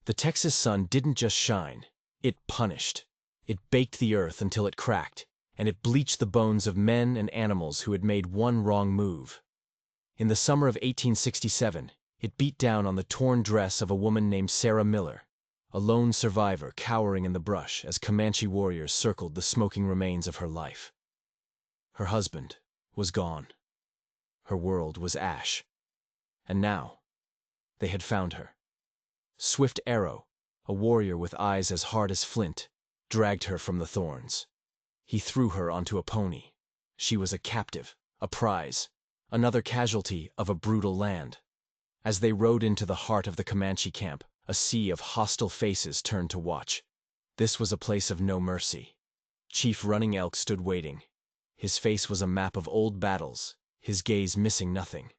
The Texas sun didn't just shine, it punished. It baked the earth until it cracked, and it bleached the bones of men and animals who had made one wrong move. In the summer of 1867, it beat down on the torn dress of a woman named Sarah Miller, a lone survivor cowering in the brush as Comanche warriors circled the smoking remains of her life. Her husband was gone. Her world was ash. And now, they had found her. Swift Arrow, a warrior with eyes as hard as flint, dragged her from the thorns. He threw her onto a pony. She was a captive, a prize, another casualty of a brutal land. As they rode into the heart of the Comanche camp, a sea of hostile faces turned to watch. This was a place of no mercy. Chief Running Elk stood waiting. His face was a map of old battles, his gaze missing nothing.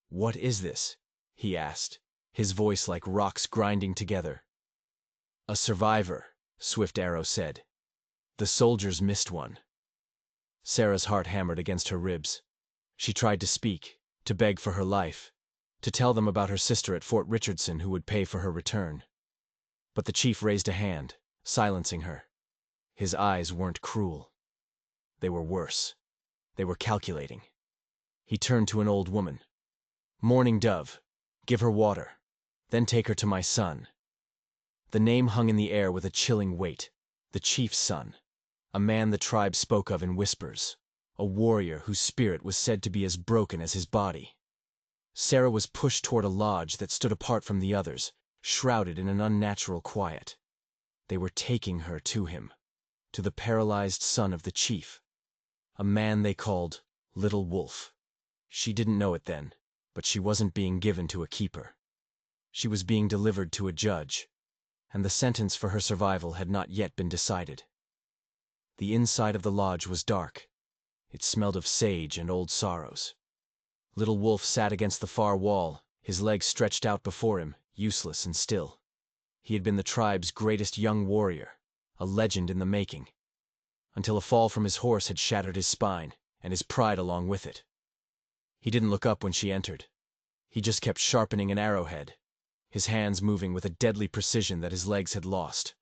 "What is this?" he asked, his voice like rocks grinding together. "A survivor," Swift Arrow said. "The soldiers missed one." Sarah's heart hammered against her ribs. She tried to speak, to beg for her life, to tell them about her sister at Fort Richardson who would pay for her return. But the chief raised a hand, silencing her. His eyes weren't cruel. They were worse. They were calculating. He turned to an old woman. "Mourning Dove, give her water, then take her to my son." The name hung in the air with a chilling weight. The chief's son. A man the tribe spoke of in whispers. A warrior whose spirit was said to be as broken as his body. Sarah was pushed toward a lodge that stood apart from the others, shrouded in an unnatural quiet. They were taking her to him, to the paralyzed son of the chief. A man they called Little Wolf. She didn't know it then, but she wasn't being given to a keeper. She was being delivered to a judge, and the sentence for her survival had not yet been decided. The inside of the lodge was dark. It smelled of sage and old sorrows. Little Wolf sat against the far wall, his legs stretched out before him, useless and still. He had been the tribe's greatest young warrior, a legend in the making, until a fall from his horse had shattered his spine, and his pride along with it. He didn't look up when she entered. He just kept sharpening an arrowhead, his hands moving with a deadly precision that his legs had lost.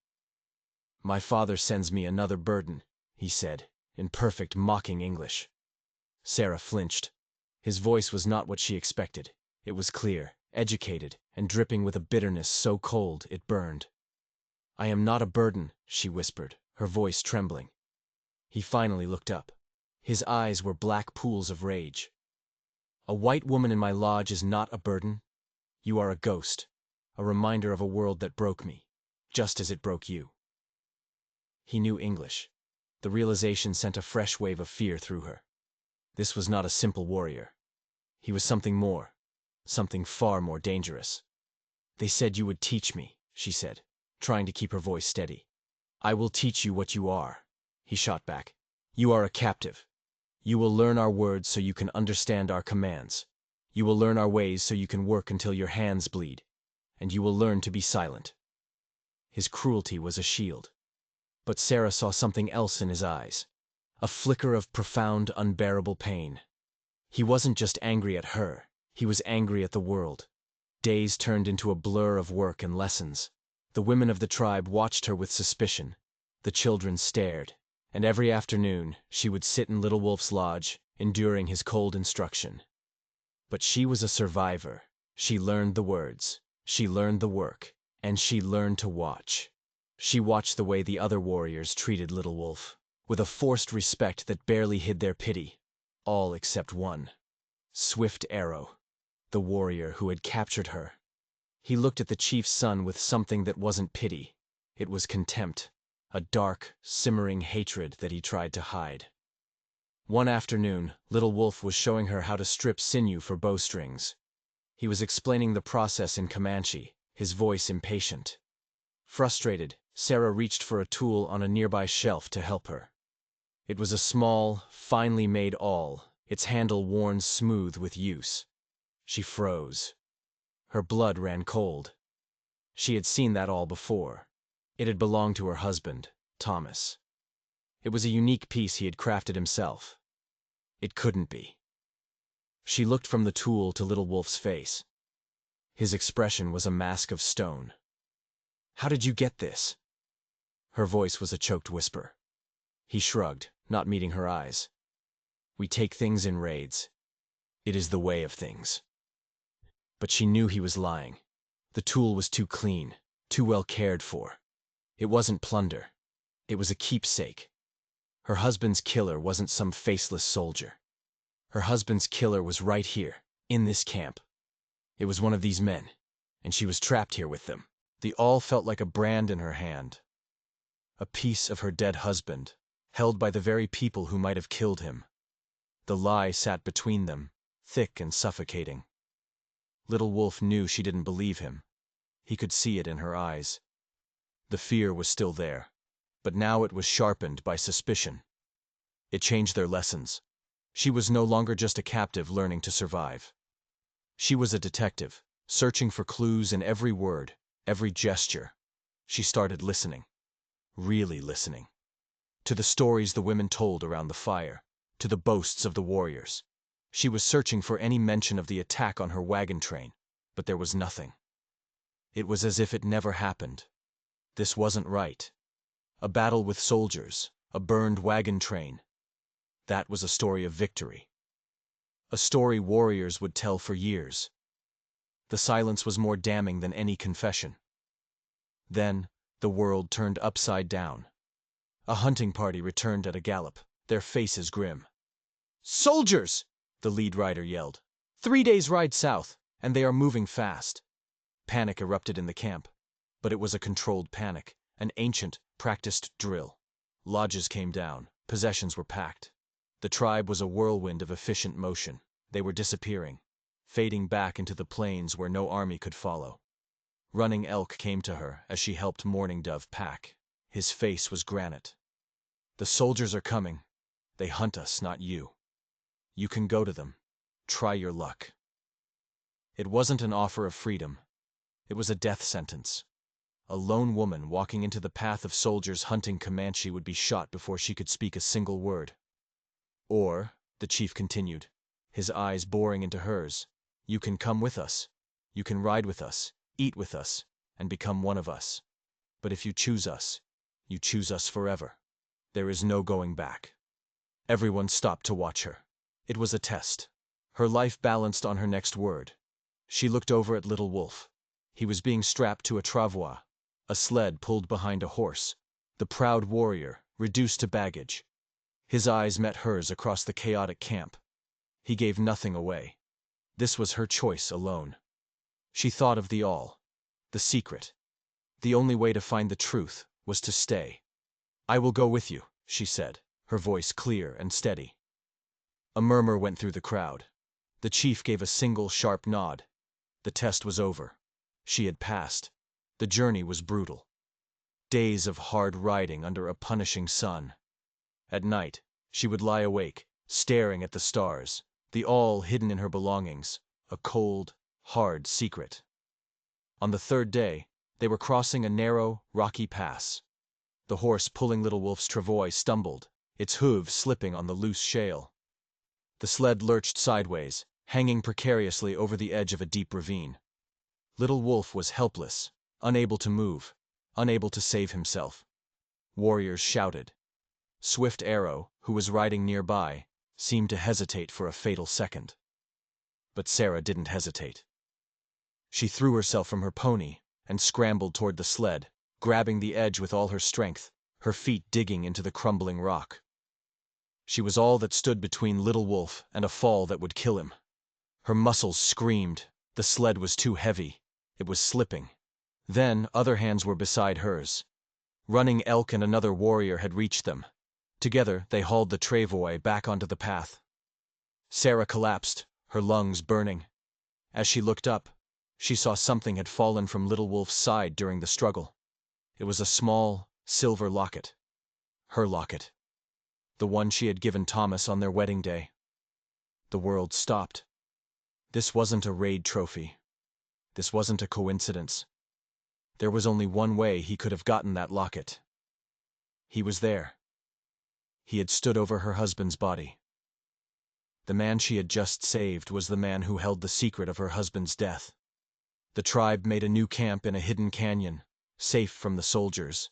"My father sends me another burden," he said, in perfect mocking English. Sarah flinched. His voice was not what she expected. It was clear, educated, and dripping with a bitterness so cold it burned. "I am not a burden," she whispered, her voice trembling. He finally looked up. His eyes were black pools of rage. "A white woman in my lodge is not a burden. You are a ghost, a reminder of a world that broke me, just as it broke you." He knew English. The realization sent a fresh wave of fear through her. This was not a simple warrior. He was something more, something far more dangerous. "They said you would teach me," she said, trying to keep her voice steady. "I will teach you what you are," he shot back. "You are a captive. You will learn our words so you can understand our commands. You will learn our ways so you can work until your hands bleed. And you will learn to be silent." His cruelty was a shield. But Sarah saw something else in his eyes. A flicker of profound, unbearable pain. He wasn't just angry at her. He was angry at the world. Days turned into a blur of work and lessons. The women of the tribe watched her with suspicion. The children stared. And every afternoon, she would sit in Little Wolf's lodge, enduring his cold instruction. But she was a survivor. She learned the words. She learned the work. And she learned to watch. She watched the way the other warriors treated Little Wolf, with a forced respect that barely hid their pity. All except one. Swift Arrow, the warrior who had captured her. He looked at the chief's son with something that wasn't pity. It was contempt, a dark, simmering hatred that he tried to hide. One afternoon, Little Wolf was showing her how to strip sinew for bowstrings. He was explaining the process in Comanche, his voice impatient. Frustrated, Sarah reached for a tool on a nearby shelf to help her. It was a small, finely made awl, its handle worn smooth with use. She froze. Her blood ran cold. She had seen that awl before. It had belonged to her husband, Thomas. It was a unique piece he had crafted himself. It couldn't be. She looked from the tool to Little Wolf's face. His expression was a mask of stone. How did you get this?" Her voice was a choked whisper. He shrugged, not meeting her eyes. "We take things in raids. It is the way of things." But she knew he was lying. The tool was too clean, too well cared for. It wasn't plunder. It was a keepsake. Her husband's killer wasn't some faceless soldier. Her husband's killer was right here, in this camp. It was one of these men, and she was trapped here with them. The awl felt like a brand in her hand. A piece of her dead husband, held by the very people who might have killed him. The lie sat between them, thick and suffocating. Little Wolf knew she didn't believe him. He could see it in her eyes. The fear was still there, but now it was sharpened by suspicion. It changed their lessons. She was no longer just a captive learning to survive. She was a detective, searching for clues in every word, every gesture. She started listening. Really listening. To the stories the women told around the fire, to the boasts of the warriors. She was searching for any mention of the attack on her wagon train, but there was nothing. It was as if it never happened. This wasn't right. A battle with soldiers, a burned wagon train. That was a story of victory. A story warriors would tell for years. The silence was more damning than any confession. Then, the world turned upside down. A hunting party returned at a gallop, their faces grim. "Soldiers!" the lead rider yelled. "3 days' ride south, and they are moving fast." Panic erupted in the camp. But it was a controlled panic, an ancient, practiced drill. Lodges came down, possessions were packed. The tribe was a whirlwind of efficient motion. They were disappearing, fading back into the plains where no army could follow. Running Elk came to her as she helped Mourning Dove pack. His face was granite. "The soldiers are coming. They hunt us, not you. You can go to them. Try your luck." It wasn't an offer of freedom. It was a death sentence. A lone woman walking into the path of soldiers hunting Comanche would be shot before she could speak a single word. "Or," the chief continued, his eyes boring into hers, "you can come with us. You can ride with us, eat with us, and become one of us. But if you choose us, you choose us forever. There is no going back." Everyone stopped to watch her. It was a test. Her life balanced on her next word. She looked over at Little Wolf. He was being strapped to a travois, a sled pulled behind a horse, the proud warrior, reduced to baggage. His eyes met hers across the chaotic camp. He gave nothing away. This was her choice alone. She thought of the all, the secret. The only way to find the truth was to stay. "I will go with you," she said, her voice clear and steady. A murmur went through the crowd. The chief gave a single sharp nod. The test was over. She had passed. The journey was brutal. Days of hard riding under a punishing sun. At night, she would lie awake, staring at the stars, the all hidden in her belongings, a cold, hard secret. On the 3rd day, they were crossing a narrow, rocky pass. The horse pulling Little Wolf's travois stumbled, its hooves slipping on the loose shale. The sled lurched sideways, hanging precariously over the edge of a deep ravine. Little Wolf was helpless, unable to move, unable to save himself. Warriors shouted. Swift Arrow, who was riding nearby, seemed to hesitate for a fatal second. But Sarah didn't hesitate. She threw herself from her pony and scrambled toward the sled, grabbing the edge with all her strength, her feet digging into the crumbling rock. She was all that stood between Little Wolf and a fall that would kill him. Her muscles screamed. The sled was too heavy. It was slipping. Then other hands were beside hers. Running Elk and another warrior had reached them. Together, they hauled the travois back onto the path. Sarah collapsed, her lungs burning. As she looked up, she saw something had fallen from Little Wolf's side during the struggle. It was a small, silver locket. Her locket. The one she had given Thomas on their wedding day. The world stopped. This wasn't a raid trophy. This wasn't a coincidence. There was only one way he could have gotten that locket. He was there. He had stood over her husband's body. The man she had just saved was the man who held the secret of her husband's death. The tribe made a new camp in a hidden canyon, safe from the soldiers.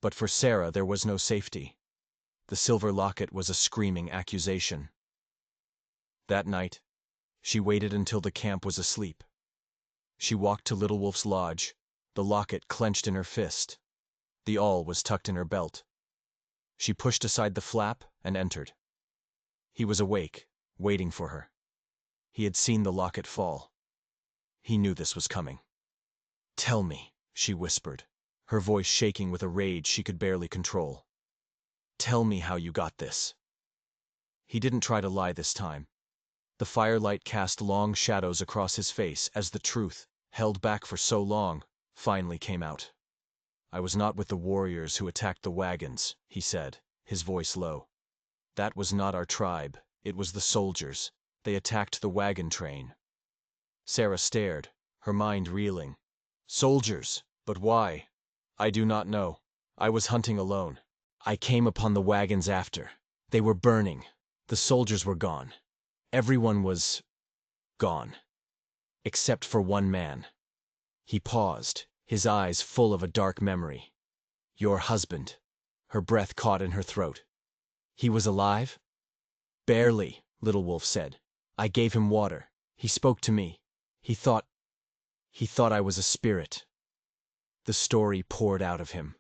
But for Sarah there was no safety. The silver locket was a screaming accusation. That night, she waited until the camp was asleep. She walked to Little Wolf's lodge, the locket clenched in her fist. The awl was tucked in her belt. She pushed aside the flap and entered. He was awake, waiting for her. He had seen the locket fall. He knew this was coming. "Tell me," she whispered, her voice shaking with a rage she could barely control. "Tell me how you got this." He didn't try to lie this time. The firelight cast long shadows across his face as the truth, held back for so long, finally came out. "I was not with the warriors who attacked the wagons," he said, his voice low. "That was not our tribe, it was the soldiers. They attacked the wagon train." Sarah stared, her mind reeling. "Soldiers? But why?" "I do not know. I was hunting alone. I came upon the wagons after. They were burning. The soldiers were gone. Everyone was gone. Except for one man." He paused, his eyes full of a dark memory. "Your husband." Her breath caught in her throat. "He was alive?" "Barely," Little Wolf said. "I gave him water. He spoke to me. He thought I was a spirit." The story poured out of him.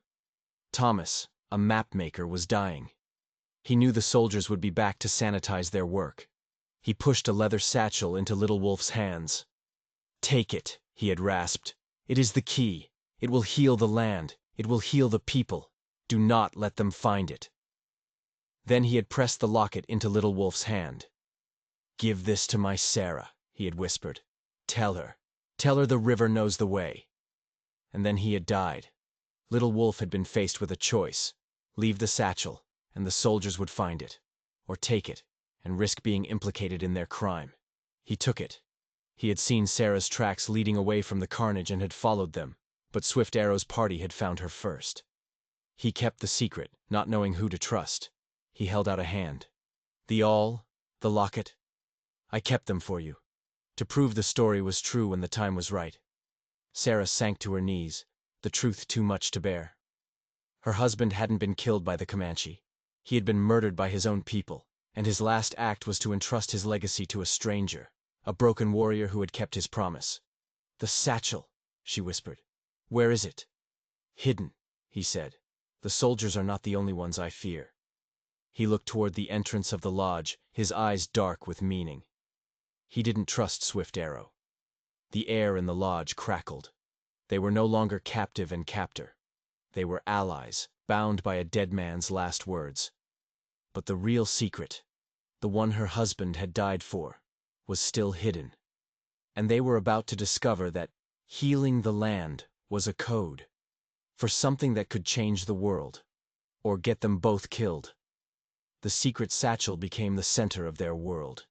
Thomas, a map maker, was dying. He knew the soldiers would be back to sanitize their work. He pushed a leather satchel into Little Wolf's hands. "Take it," he had rasped. "It is the key. It will heal the land. It will heal the people. Do not let them find it." Then he had pressed the locket into Little Wolf's hand. "Give this to my Sarah," he had whispered. Tell her the river knows the way." And then he had died. Little Wolf had been faced with a choice: leave the satchel, and the soldiers would find it, or take it, and risk being implicated in their crime. He took it. He had seen Sarah's tracks leading away from the carnage and had followed them, but Swift Arrow's party had found her first. He kept the secret, not knowing who to trust. He held out a hand. "The awl, the locket, I kept them for you, to prove the story was true when the time was right." Sarah sank to her knees, the truth too much to bear. Her husband hadn't been killed by the Comanche. He had been murdered by his own people, and his last act was to entrust his legacy to a stranger, a broken warrior who had kept his promise. "The satchel," she whispered. "Where is it?" "Hidden," he said. "The soldiers are not the only ones I fear." He looked toward the entrance of the lodge, his eyes dark with meaning. He didn't trust Swift Arrow. The air in the lodge crackled. They were no longer captive and captor. They were allies, bound by a dead man's last words. But the real secret, the one her husband had died for, was still hidden. And they were about to discover that healing the land was a code for something that could change the world, or get them both killed. The secret satchel became the center of their world.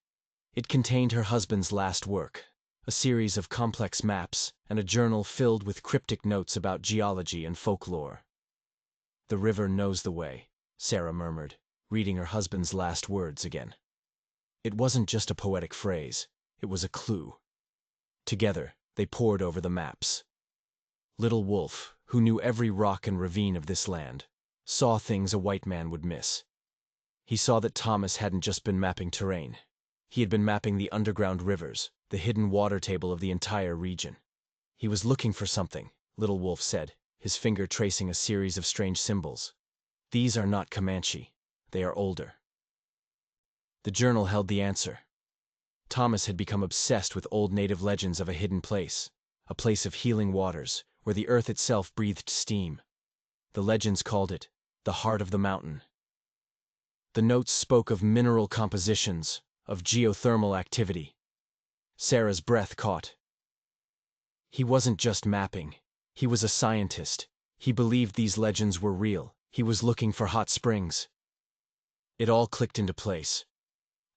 It contained her husband's last work, a series of complex maps, and a journal filled with cryptic notes about geology and folklore. "The river knows the way," Sarah murmured, reading her husband's last words again. It wasn't just a poetic phrase, it was a clue. Together, they pored over the maps. Little Wolf, who knew every rock and ravine of this land, saw things a white man would miss. He saw that Thomas hadn't just been mapping terrain. He had been mapping the underground rivers, the hidden water table of the entire region. "He was looking for something," Little Wolf said, his finger tracing a series of strange symbols. "These are not Comanche. They are older." The journal held the answer. Thomas had become obsessed with old native legends of a hidden place, a place of healing waters, where the earth itself breathed steam. The legends called it the Heart of the Mountain. The notes spoke of mineral compositions, of geothermal activity. Sarah's breath caught. He wasn't just mapping. He was a scientist. He believed these legends were real. He was looking for hot springs. It all clicked into place.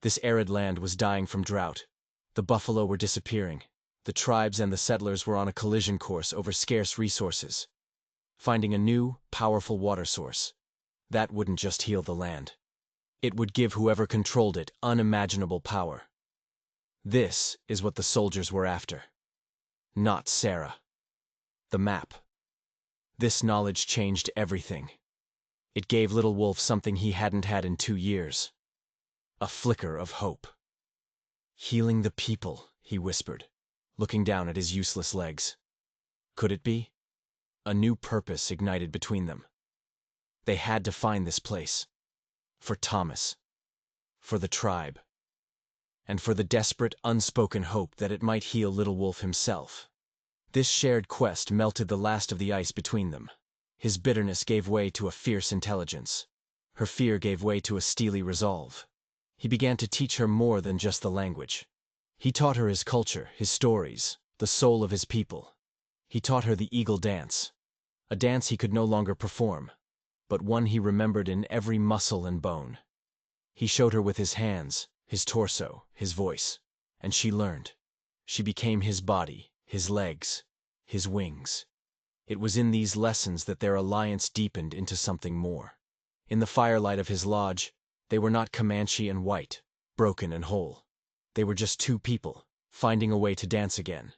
This arid land was dying from drought. The buffalo were disappearing. The tribes and the settlers were on a collision course over scarce resources. Finding a new, powerful water source, that wouldn't just heal the land. It would give whoever controlled it unimaginable power. This is what the soldiers were after. Not Sarah. The map. This knowledge changed everything. It gave Little Wolf something he hadn't had in 2 years. A flicker of hope. Healing the people, he whispered, looking down at his useless legs. Could it be? A new purpose ignited between them. They had to find this place. For Thomas. For the tribe. And for the desperate, unspoken hope that it might heal Little Wolf himself. This shared quest melted the last of the ice between them. His bitterness gave way to a fierce intelligence. Her fear gave way to a steely resolve. He began to teach her more than just the language. He taught her his culture, his stories, the soul of his people. He taught her the eagle dance, a dance he could no longer perform, but one he remembered in every muscle and bone. He showed her with his hands, his torso, his voice, and she learned. She became his body, his legs, his wings. It was in these lessons that their alliance deepened into something more. In the firelight of his lodge, they were not Comanche and white, broken and whole. They were just two people, finding a way to dance again.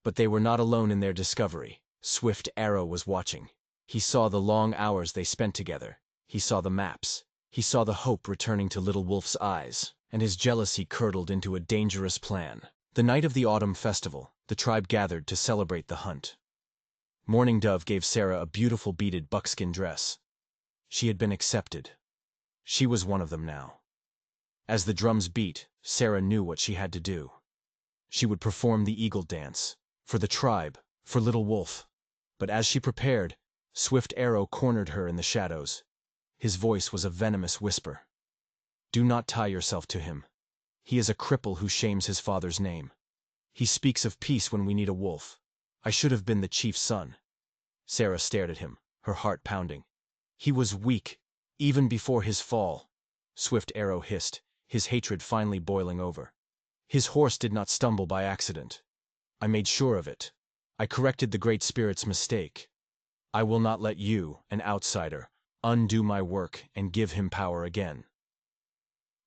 But they were not alone in their discovery. Swift Arrow was watching. He saw the long hours they spent together. He saw the maps. He saw the hope returning to Little Wolf's eyes, and his jealousy curdled into a dangerous plan. The night of the autumn festival, the tribe gathered to celebrate the hunt. Mourning Dove gave Sarah a beautiful beaded buckskin dress. She had been accepted. She was one of them now. As the drums beat, Sarah knew what she had to do. She would perform the eagle dance, for the tribe, for Little Wolf. But as she prepared, Swift Arrow cornered her in the shadows. His voice was a venomous whisper. Do not tie yourself to him. He is a cripple who shames his father's name. He speaks of peace when we need a wolf. I should have been the chief's son. Sarah stared at him, her heart pounding. He was weak, even before his fall. Swift Arrow hissed, his hatred finally boiling over. His horse did not stumble by accident. I made sure of it. I corrected the Great Spirit's mistake. I will not let you, an outsider, undo my work and give him power again.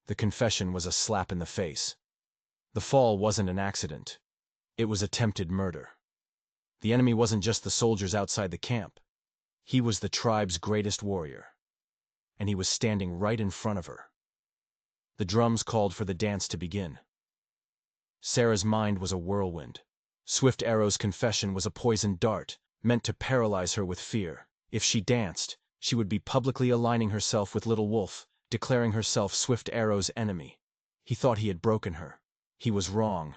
The confession was a slap in the face. The fall wasn't an accident. It was attempted murder. The enemy wasn't just the soldiers outside the camp. He was the tribe's greatest warrior. And he was standing right in front of her. The drums called for the dance to begin. Sarah's mind was a whirlwind. Swift Arrow's confession was a poisoned dart, meant to paralyze her with fear. If she danced, she would be publicly aligning herself with Little Wolf, declaring herself Swift Arrow's enemy. He thought he had broken her. He was wrong.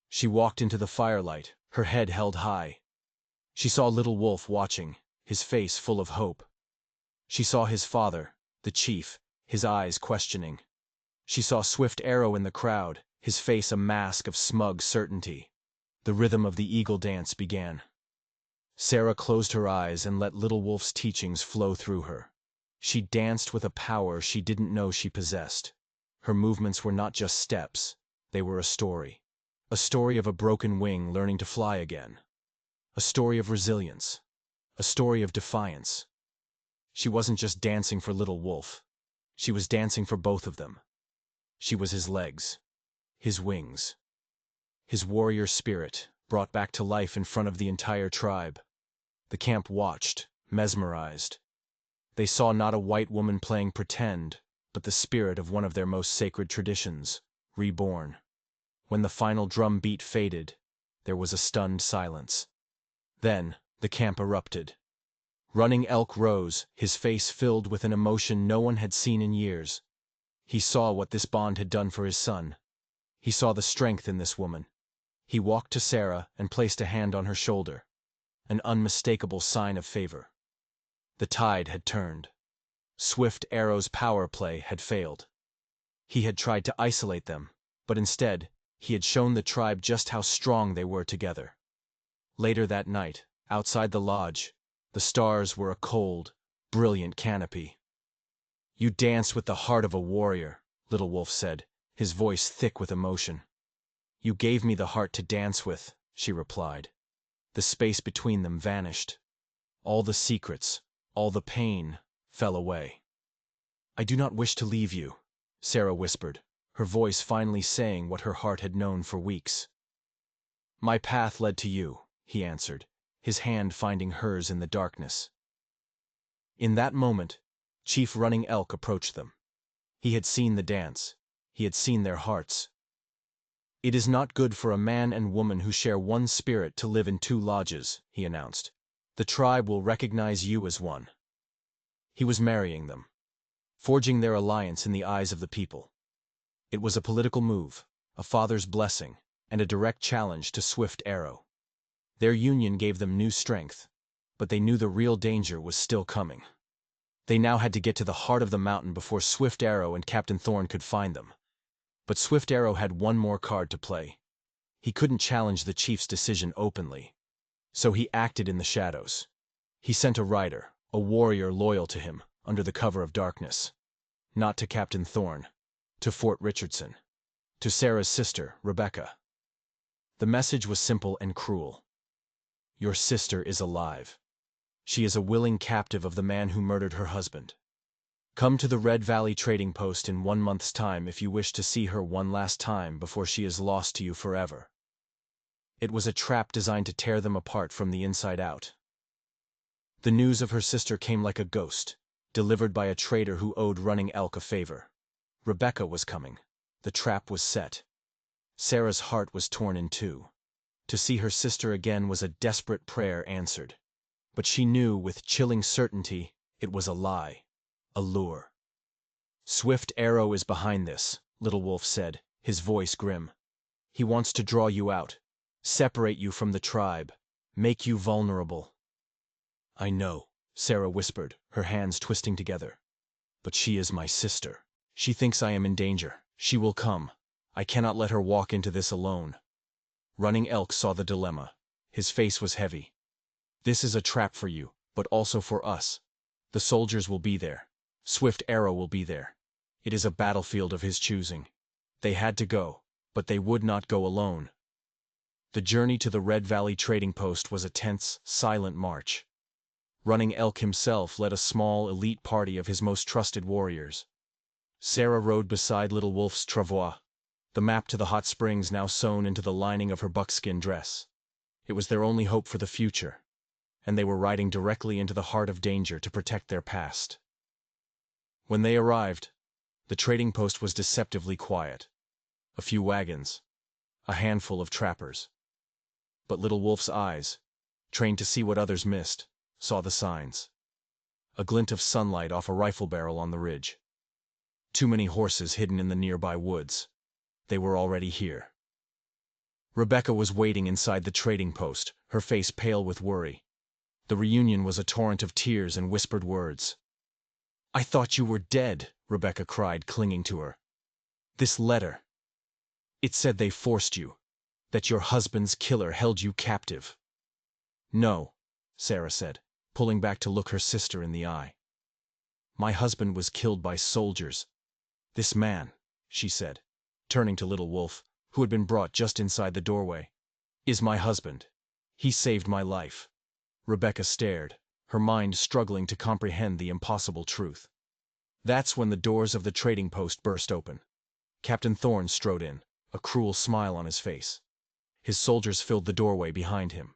She walked into the firelight, her head held high. She saw Little Wolf watching, his face full of hope. She saw his father, the chief, his eyes questioning. She saw Swift Arrow in the crowd, his face a mask of smug certainty. The rhythm of the eagle dance began. Sarah closed her eyes and let Little Wolf's teachings flow through her. She danced with a power she didn't know she possessed. Her movements were not just steps, they were a story. A story of a broken wing learning to fly again. A story of resilience. A story of defiance. She wasn't just dancing for Little Wolf. She was dancing for both of them. She was his legs, his wings, his warrior spirit, brought back to life in front of the entire tribe. The camp watched, mesmerized. They saw not a white woman playing pretend, but the spirit of one of their most sacred traditions, reborn. When the final drum beat faded, there was a stunned silence. Then, the camp erupted. Running Elk rose, his face filled with an emotion no one had seen in years. He saw what this bond had done for his son. He saw the strength in this woman. He walked to Sarah and placed a hand on her shoulder, an unmistakable sign of favor. The tide had turned. Swift Arrow's power play had failed. He had tried to isolate them, but instead, he had shown the tribe just how strong they were together. Later that night, outside the lodge, the stars were a cold, brilliant canopy. You danced with the heart of a warrior, Little Wolf said, his voice thick with emotion. You gave me the heart to dance with, she replied. The space between them vanished. All the secrets, all the pain, fell away. I do not wish to leave you, Sarah whispered, her voice finally saying what her heart had known for weeks. My path led to you, he answered, his hand finding hers in the darkness. In that moment, Chief Running Elk approached them. He had seen the dance. He had seen their hearts. "It is not good for a man and woman who share one spirit to live in two lodges," he announced. "The tribe will recognize you as one." He was marrying them, forging their alliance in the eyes of the people. It was a political move, a father's blessing, and a direct challenge to Swift Arrow. Their union gave them new strength, but they knew the real danger was still coming. They now had to get to the heart of the mountain before Swift Arrow and Captain Thorn could find them. But Swift Arrow had one more card to play. He couldn't challenge the chief's decision openly, so he acted in the shadows. He sent a rider, a warrior loyal to him, under the cover of darkness. Not to Captain Thorn, to Fort Richardson, to Sarah's sister, Rebecca. The message was simple and cruel. Your sister is alive. She is a willing captive of the man who murdered her husband. Come to the Red Valley Trading Post in 1 month's time if you wish to see her one last time before she is lost to you forever. It was a trap designed to tear them apart from the inside out. The news of her sister came like a ghost, delivered by a trader who owed Running Elk a favor. Rebecca was coming. The trap was set. Sarah's heart was torn in two. To see her sister again was a desperate prayer answered. But she knew with chilling certainty it was a lie, a lure. "Swift Arrow is behind this," Little Wolf said, his voice grim. "He wants to draw you out, separate you from the tribe, make you vulnerable." "I know," Sarah whispered, her hands twisting together. "But she is my sister. She thinks I am in danger. She will come. I cannot let her walk into this alone." Running Elk saw the dilemma. His face was heavy. "This is a trap for you, but also for us. The soldiers will be there. Swift Arrow will be there. It is a battlefield of his choosing. They had to go, but they would not go alone." The journey to the Red Valley Trading Post was a tense, silent march. Running Elk himself led a small, elite party of his most trusted warriors. Sarah rode beside Little Wolf's travois, the map to the hot springs now sewn into the lining of her buckskin dress. It was their only hope for the future, and they were riding directly into the heart of danger to protect their past. When they arrived, the trading post was deceptively quiet. A few wagons, a handful of trappers. But Little Wolf's eyes, trained to see what others missed, saw the signs. A glint of sunlight off a rifle barrel on the ridge. Too many horses hidden in the nearby woods. They were already here. Rebecca was waiting inside the trading post, her face pale with worry. The reunion was a torrent of tears and whispered words. "I thought you were dead," Rebecca cried, clinging to her. "This letter. It said they forced you, that your husband's killer held you captive." "No," Sarah said, pulling back to look her sister in the eye. "My husband was killed by soldiers. This man," she said, turning to Little Wolf, who had been brought just inside the doorway, "is my husband. He saved my life." Rebecca stared, her mind struggling to comprehend the impossible truth. That's when the doors of the trading post burst open. Captain Thorn strode in, a cruel smile on his face. His soldiers filled the doorway behind him.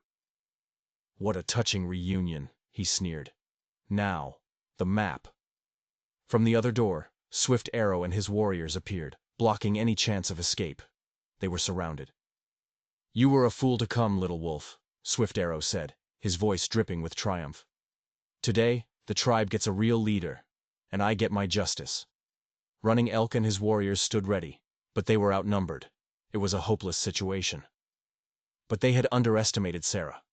"What a touching reunion," he sneered. "Now, the map." From the other door, Swift Arrow and his warriors appeared, blocking any chance of escape. They were surrounded. "You were a fool to come, Little Wolf," Swift Arrow said, his voice dripping with triumph. "Today, the tribe gets a real leader, and I get my justice." Running Elk and his warriors stood ready, but they were outnumbered. It was a hopeless situation. But they had underestimated Sarah.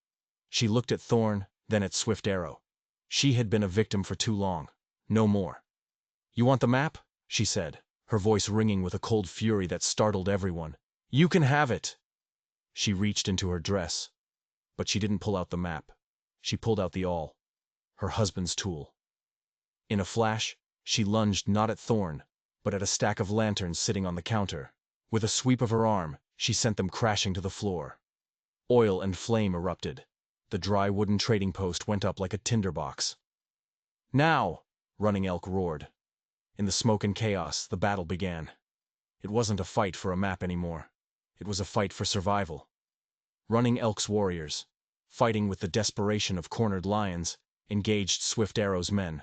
She looked at Thorn, then at Swift Arrow. She had been a victim for too long. No more. "You want the map?" she said, her voice ringing with a cold fury that startled everyone. "You can have it!" She reached into her dress. But she didn't pull out the map. She pulled out the awl, her husband's tool. In a flash, she lunged not at Thorn, but at a stack of lanterns sitting on the counter. With a sweep of her arm, she sent them crashing to the floor. Oil and flame erupted. The dry wooden trading post went up like a tinderbox. "Now!" Running Elk roared. In the smoke and chaos, the battle began. It wasn't a fight for a map anymore. It was a fight for survival. Running Elk's warriors, fighting with the desperation of cornered lions, engaged Swift Arrow's men.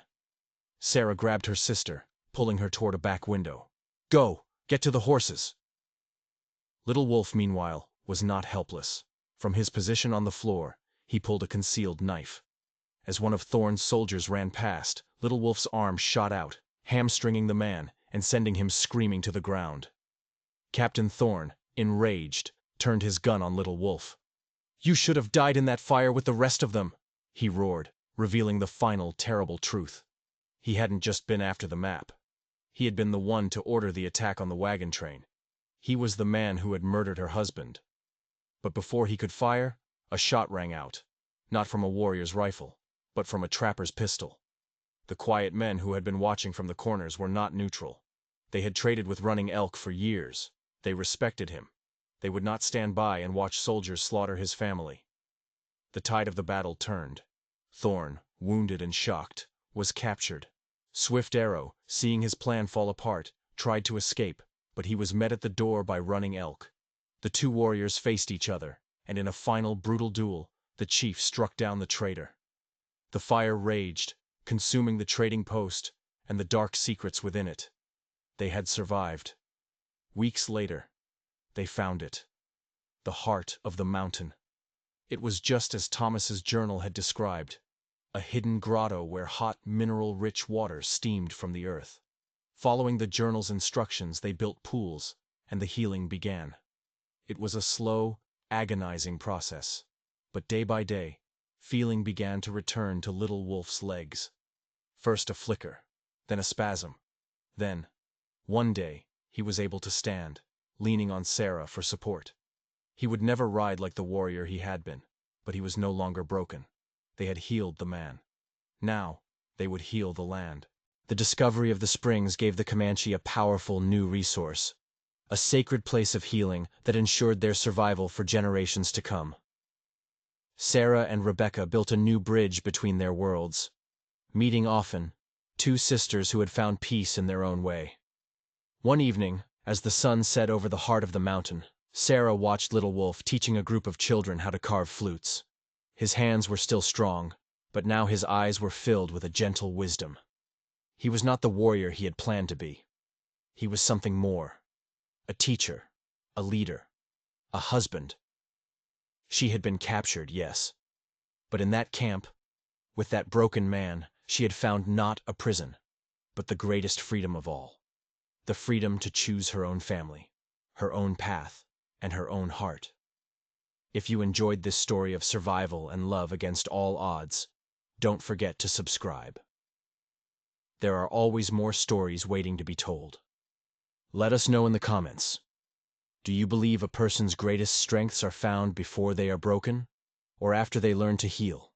Sarah grabbed her sister, pulling her toward a back window. "Go! Get to the horses!" Little Wolf, meanwhile, was not helpless. From his position on the floor, he pulled a concealed knife. As one of Thorne's soldiers ran past, Little Wolf's arm shot out, hamstringing the man and sending him screaming to the ground. Captain Thorne, enraged, turned his gun on Little Wolf. "You should have died in that fire with the rest of them," he roared, revealing the final, terrible truth. He hadn't just been after the map. He had been the one to order the attack on the wagon train. He was the man who had murdered her husband. But before he could fire, a shot rang out, not from a warrior's rifle, but from a trapper's pistol. The quiet men who had been watching from the corners were not neutral. They had traded with Running Elk for years. They respected him. They would not stand by and watch soldiers slaughter his family. The tide of the battle turned. Thorne, wounded and shocked, was captured. Swift Arrow, seeing his plan fall apart, tried to escape, but he was met at the door by Running Elk. The two warriors faced each other, and in a final brutal duel, the chief struck down the traitor. The fire raged, consuming the trading post and the dark secrets within it. They had survived. Weeks later, they found it. The heart of the mountain. It was just as Thomas's journal had described, a hidden grotto where hot, mineral-rich water steamed from the earth. Following the journal's instructions, they built pools, and the healing began. It was a slow, agonizing process, but day by day, feeling began to return to Little Wolf's legs. First a flicker, then a spasm. Then, one day, he was able to stand, leaning on Sarah for support. He would never ride like the warrior he had been, but he was no longer broken. They had healed the man. Now, they would heal the land. The discovery of the springs gave the Comanche a powerful new resource, a sacred place of healing that ensured their survival for generations to come. Sarah and Rebecca built a new bridge between their worlds. Meeting often, two sisters who had found peace in their own way. One evening, as the sun set over the heart of the mountain, Sarah watched Little Wolf teaching a group of children how to carve flutes. His hands were still strong, but now his eyes were filled with a gentle wisdom. He was not the warrior he had planned to be. He was something more. A teacher, a leader, a husband. She had been captured, yes. But in that camp, with that broken man, she had found not a prison, but the greatest freedom of all. The freedom to choose her own family, her own path, and her own heart. If you enjoyed this story of survival and love against all odds, don't forget to subscribe. There are always more stories waiting to be told. Let us know in the comments. Do you believe a person's greatest strengths are found before they are broken, or after they learn to heal?